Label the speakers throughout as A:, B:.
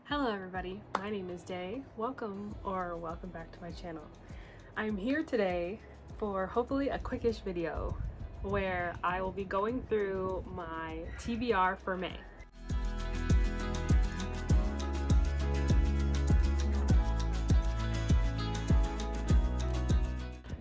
A: Hello everybody, my name is Day. Welcome back to my channel. I'm here today for hopefully a quickish video where I will be going through my TBR for May.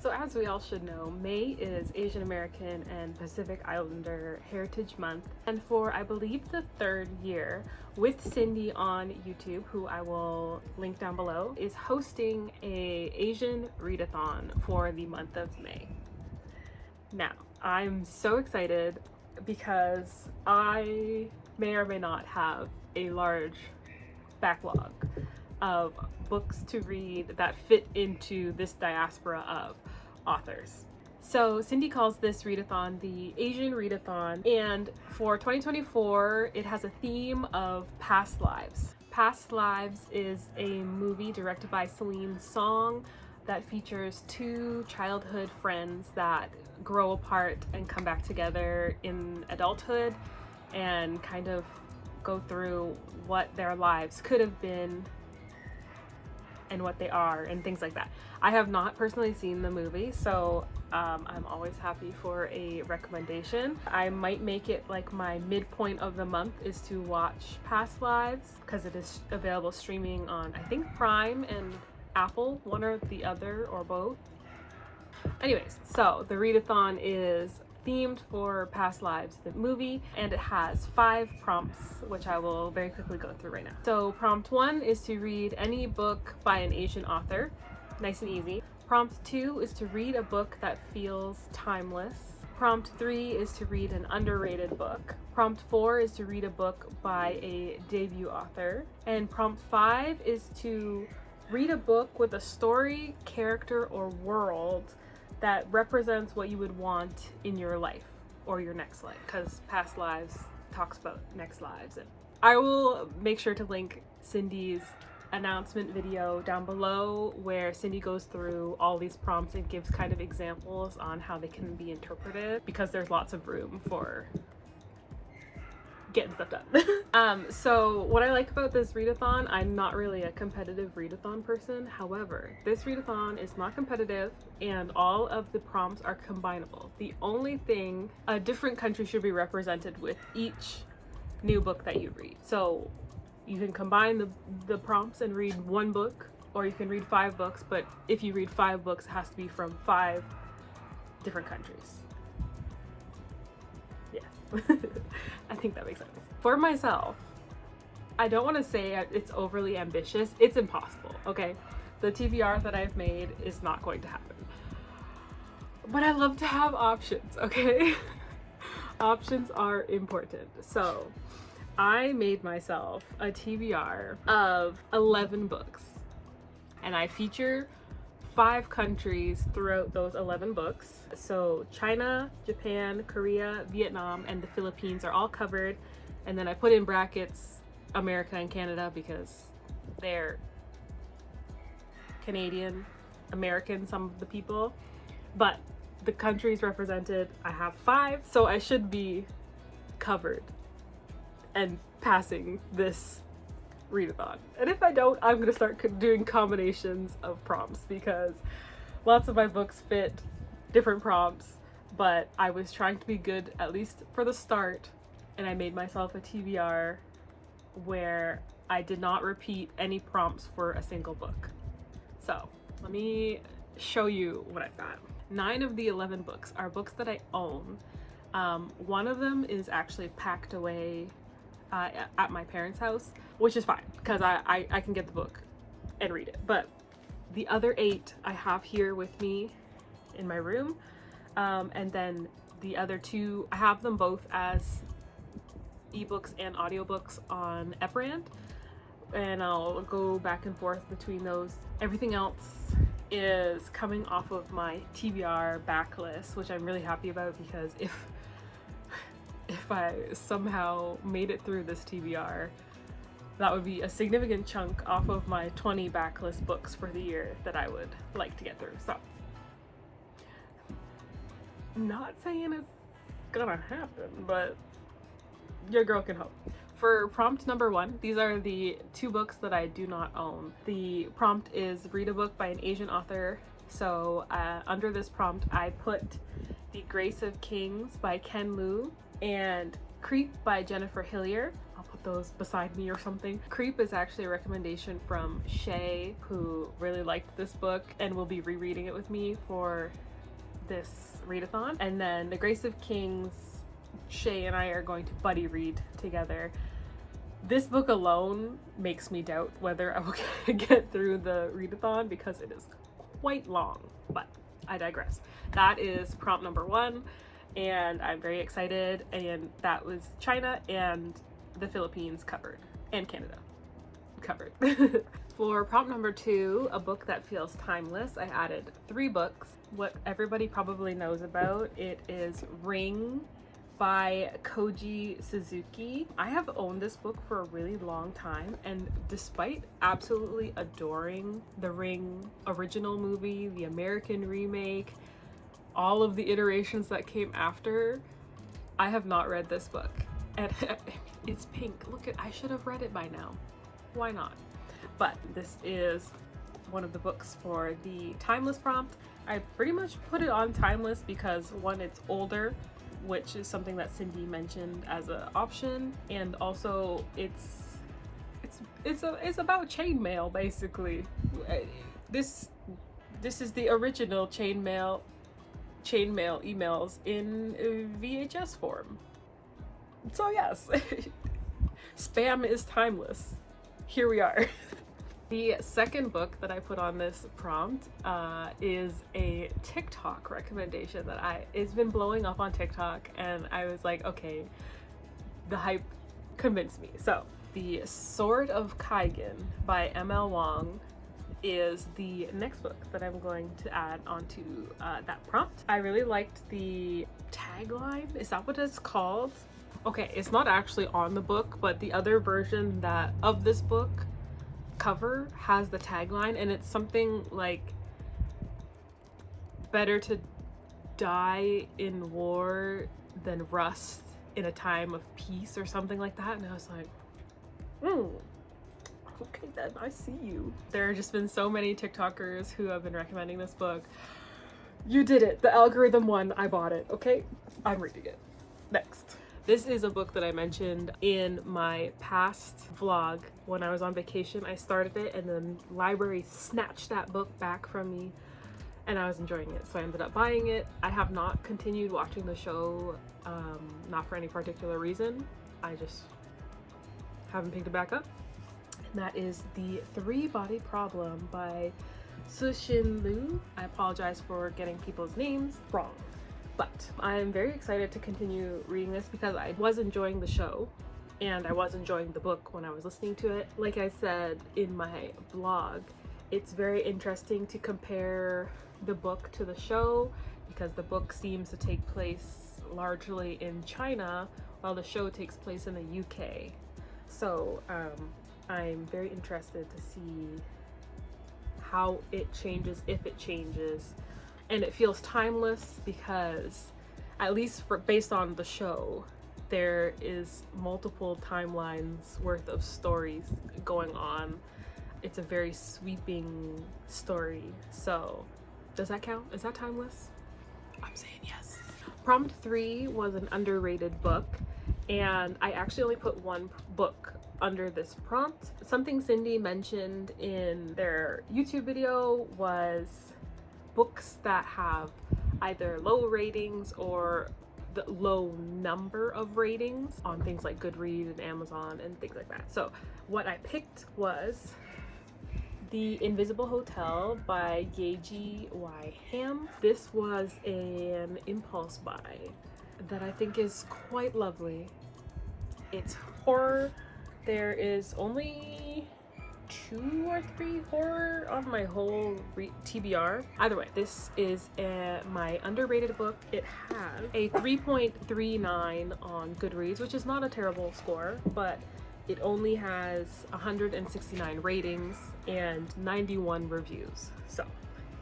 A: So as we all should know, May is Asian American and Pacific Islander Heritage Month, and for I believe the third year, with Cindy on YouTube, who I will link down below, is hosting a Asian readathon for the month of May. Now, I'm so excited because I may or may not have a large backlog of books to read that fit into this diaspora of authors. So Cindy calls this readathon the Asian Readathon, and for 2024 it has a theme of past lives. Past Lives is a movie directed by Celine Song that features two childhood friends that grow apart and come back together in adulthood and kind of go through what their lives could have been and what they are and things like that. I have not personally seen the movie, so I'm always happy for a recommendation. I might make it like my midpoint of the month is to watch Past Lives because it is available streaming on I think Prime and Apple, one or the other or both. Anyways, so the readathon is themed for Past Lives, the movie, and it has 5 prompts, which I will very quickly go through right now. So prompt 1 is to read any book by an Asian author, nice and easy. Prompt 2 is to read a book that feels timeless. Prompt 3 is to read an underrated book. Prompt 4 is to read a book by a debut author. And prompt 5 is to read a book with a story, character, or world that represents what you would want in your life or your next life, because Past Lives talks about next lives. And I will make sure to link Cindy's announcement video down below where Cindy goes through all these prompts and gives kind of examples on how they can be interpreted, because there's lots of room for getting stuff done. So what I like about this readathon, I'm not really a competitive readathon person. However, this readathon is not competitive and all of the prompts are combinable. The only thing, a different country should be represented with each new book that you read. So you can combine the prompts and read one book, or you can read 5 books, but if you read 5 books, it has to be from 5 different countries. I think that makes sense. For myself, I don't want to say it's overly ambitious. It's impossible, okay? The TBR that I've made is not going to happen. But I love to have options, okay? Options are important. So I made myself a TBR of 11 books, and I feature 5 countries throughout those 11 books. So China, Japan, Korea, Vietnam, and the Philippines are all covered. And then I put in brackets America and Canada because they're Canadian American, some of the people. But the countries represented, I have 5, so I should be covered and passing this readathon. And if I don't, I'm gonna start doing combinations of prompts because lots of my books fit different prompts, but I was trying to be good at least for the start, and I made myself a TBR where I did not repeat any prompts for a single book. So let me show you what I've got. 9 of the 11 books are books that I own. One of them is actually packed away at my parents' house, which is fine because I can get the book and read it. But the other 8 I have here with me in my room, and then the other 2 I have them both as ebooks and audiobooks on Ephrant, and I'll go back and forth between those. Everything else is coming off of my TBR backlist, which I'm really happy about because if I somehow made it through this TBR, that would be a significant chunk off of my 20 backlist books for the year that I would like to get through. So, not saying it's gonna happen, but your girl can hope. For prompt number 1, these are the 2 books that I do not own. The prompt is read a book by an Asian author. So under this prompt, I put The Grace of Kings by Ken Liu and Creep by Jennifer Hillier. I'll put those beside me or something. Creep is actually a recommendation from Shay, who really liked this book and will be rereading it with me for this readathon. And then The Grace of Kings, Shay and I are going to buddy read together. This book alone makes me doubt whether I will get through the readathon because it is quite long, but I digress. That is prompt number 1, and I'm very excited. And that was China and the Philippines covered, and Canada covered. For prompt number 2, a book that feels timeless, I added 3 books. What everybody probably knows about it is Ring by Koji Suzuki. I have owned this book for a really long time, and despite absolutely adoring the Ring original movie, the American remake, all of the iterations that came after, I have not read this book. And it's pink. Look at, I should have read it by now. Why not? But this is one of the books for the timeless prompt. I pretty much put it on timeless because 1, it's older, which is something that Cindy mentioned as an option, and also it's about chainmail basically. This is the original chainmail emails in VHS form. So yes, spam is timeless. Here we are. The second book that I put on this prompt is a TikTok recommendation that it's been blowing up on TikTok, and I was like, okay, the hype convinced me. So The Sword of Kaigen by ML Wong is the next book that I'm going to add onto that prompt. I really liked the tagline. Is that what it's called? Okay, it's not actually on the book, but the other version of this book cover has the tagline, and it's something like, better to die in war than rust in a time of peace, or something like that. And I was like, okay then, I see you. There have just been so many TikTokers who have been recommending this book. You did it. The algorithm won. I bought it. Okay, I'm reading it. Next. This is a book that I mentioned in my past vlog. When I was on vacation, I started it, and the library snatched that book back from me, and I was enjoying it, so I ended up buying it. I have not continued watching the show, not for any particular reason. I just haven't picked it back up. And that is The 3-Body Problem by Sushin Liu. I apologize for getting people's names wrong. But I'm very excited to continue reading this because I was enjoying the show and I was enjoying the book when I was listening to it. Like I said in my vlog, it's very interesting to compare the book to the show because the book seems to take place largely in China while the show takes place in the UK. So I'm very interested to see how it changes, if it changes. And it feels timeless because, at least based on the show, there is multiple timelines worth of stories going on. It's a very sweeping story. So does that count? Is that timeless? I'm saying yes. Prompt 3 was an underrated book, and I actually only put 1 book under this prompt. Something Cindy mentioned in their YouTube video was books that have either low ratings or the low number of ratings on things like Goodreads and Amazon and things like that. So what I picked was The Invisible Hotel by Yeji Y. Ham. This was an impulse buy that I think is quite lovely. It's horror. There is only 2 or 3 horror on my whole TBR. Either way, this is my underrated book. It has a 3.39 on Goodreads, which is not a terrible score, but it only has 169 ratings and 91 reviews. So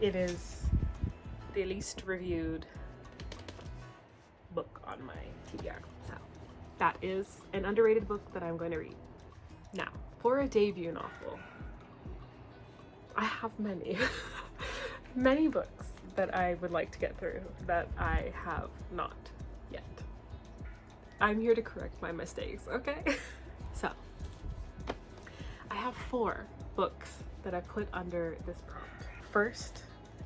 A: it is the least reviewed book on my TBR. So that is an underrated book that I'm going to read. Now, for a debut novel, I have many, many books that I would like to get through that I have not yet. I'm here to correct my mistakes, okay? So, I have 4 books that I put under this prompt. First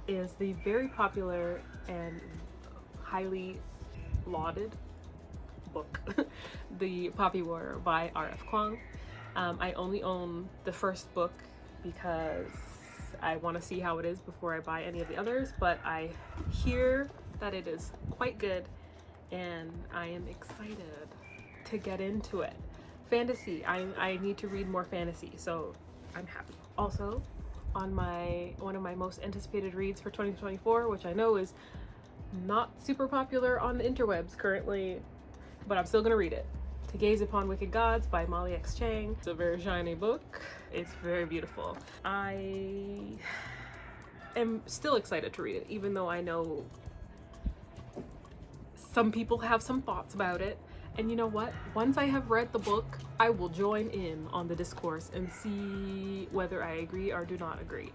A: is the very popular and highly lauded book, The Poppy War by R.F. Kuang. I only own the first book because I want to see how it is before I buy any of the others, but I hear that it is quite good and I am excited to get into it. Fantasy, I need to read more fantasy, so I'm happy. Also, on one of my most anticipated reads for 2024, which I know is not super popular on the interwebs currently, but I'm still gonna read it. To Gaze Upon Wicked Gods by Molly X. Chang. It's a very shiny book. It's very beautiful. I am still excited to read it, even though I know some people have some thoughts about it. And you know what? Once I have read the book, I will join in on the discourse and see whether I agree or do not agree.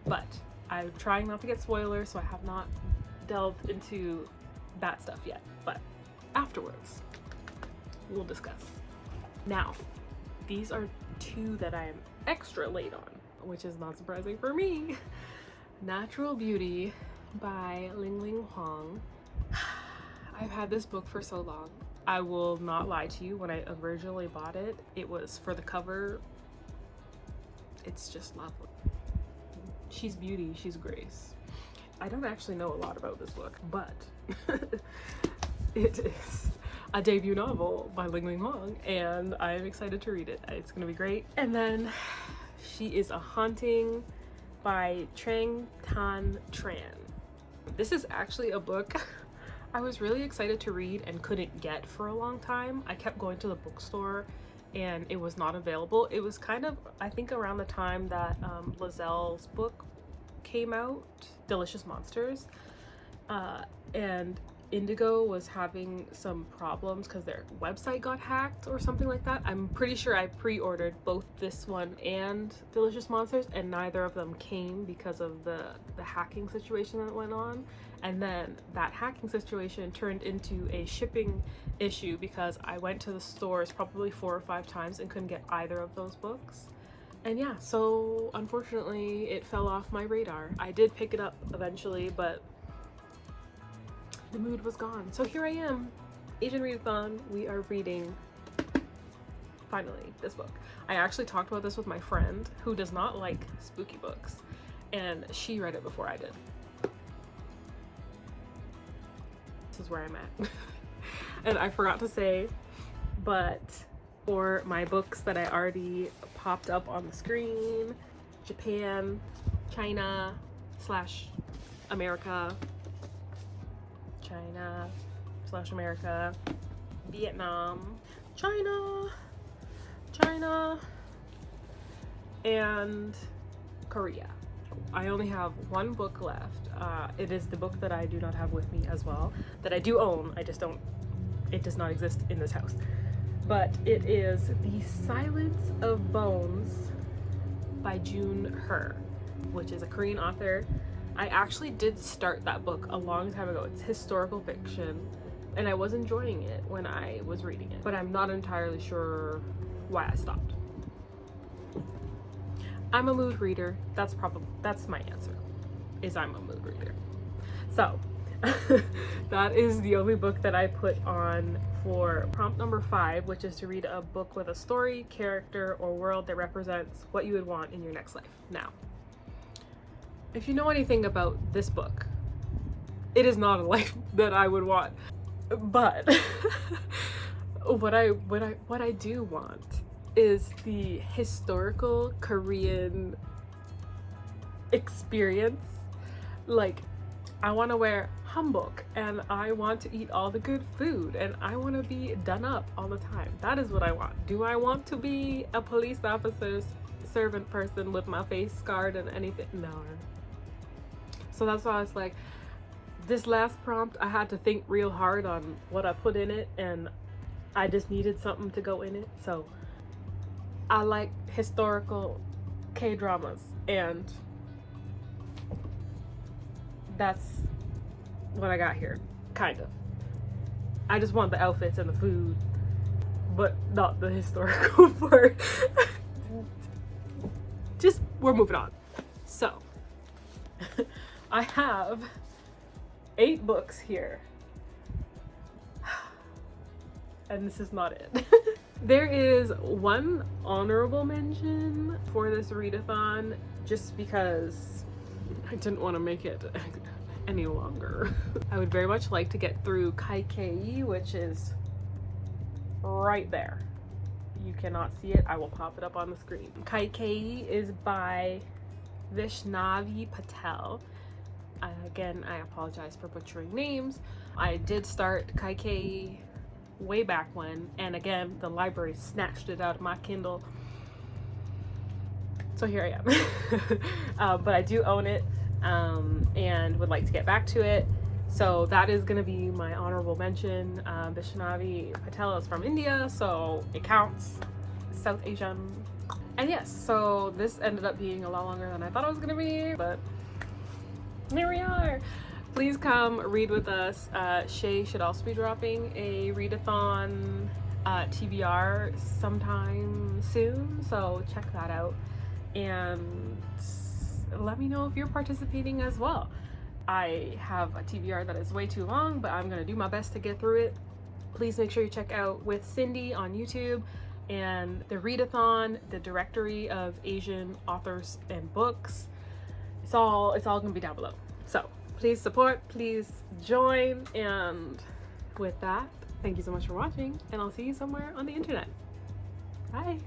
A: But I'm trying not to get spoilers, so I have not delved into that stuff yet. But afterwards, we'll discuss. Now, these are 2 that I am extra late on, which is not surprising for me. Natural Beauty by Ling Ling Huang. I've had this book for so long. I will not lie to you, when I originally bought it, it was for the cover. It's just lovely. She's beauty, she's grace. I don't actually know a lot about this book, but it is a debut novel by Ling Ling Huang, and I'm excited to read it. It's gonna be great. And then She Is a Haunting by Trang Tan Tran. This is actually a book I was really excited to read and couldn't get for a long time. I kept going to the bookstore and it was not available. It was kind of, I think, around the time that Lazelle's book came out, Delicious Monsters, and Indigo was having some problems because their website got hacked or something like that. I'm pretty sure I pre-ordered both this one and Delicious Monsters, and neither of them came because of the hacking situation that went on. And then that hacking situation turned into a shipping issue because I went to the stores probably 4 or 5 times and couldn't get either of those books. And yeah, so unfortunately it fell off my radar. I did pick it up eventually, but the mood was gone. So here I am, Asian Readathon. We are reading, finally, this book. I actually talked about this with my friend who does not like spooky books, and she read it before I did. This is where I'm at. And I forgot to say, but for my books that I already popped up on the screen, Japan, China / America, China / America, Vietnam, China, and Korea. I only have 1 book left. It is the book that I do not have with me as well, that I do own, it does not exist in this house. But it is The Silence of Bones by June Her, which is a Korean author. I actually did start that book a long time ago. It's historical fiction, and I was enjoying it when I was reading it, but I'm not entirely sure why I stopped. I'm a mood reader. That's my answer, is I'm a mood reader. So that is the only book that I put on for prompt number 5, which is to read a book with a story, character, or world that represents what you would want in your next life. Now, if you know anything about this book, it is not a life that I would want. But what I do want is the historical Korean experience. Like, I want to wear hanbok, and I want to eat all the good food, and I want to be done up all the time. That is what I want. Do I want to be a police officer's servant person with my face scarred and anything? No. So that's why I was like, this last prompt, I had to think real hard on what I put in it, and I just needed something to go in it. So I like historical K-dramas, and that's what I got here, kind of. I just want the outfits and the food, but not the historical part. Just, we're moving on. So, I have 8 books here. And this is not it. There is one honorable mention for this readathon, just because I didn't want to make it any longer. I would very much like to get through Kaikei, which is right there. You cannot see it, I will pop it up on the screen. Kaikei is by Vaishnavi Patel. Again, I apologize for butchering names. I did start Kaikei way back when, and again, the library snatched it out of my Kindle. So here I am. But I do own it, and would like to get back to it. So that is gonna be my honorable mention. Vaishnavi Patel is from India, so it counts. South Asian. And yes, so this ended up being a lot longer than I thought it was gonna be, but here we are. Please come read with us. Shay should also be dropping a readathon TBR sometime soon, so check that out. And let me know if you're participating as well. I have a TBR that is way too long, but I'm gonna do my best to get through it. Please make sure you check out With Cindy on YouTube and the readathon, the directory of Asian authors and books. It's all gonna be down below. So please support, please join, and with that, thank you so much for watching, and I'll see you somewhere on the internet. Bye.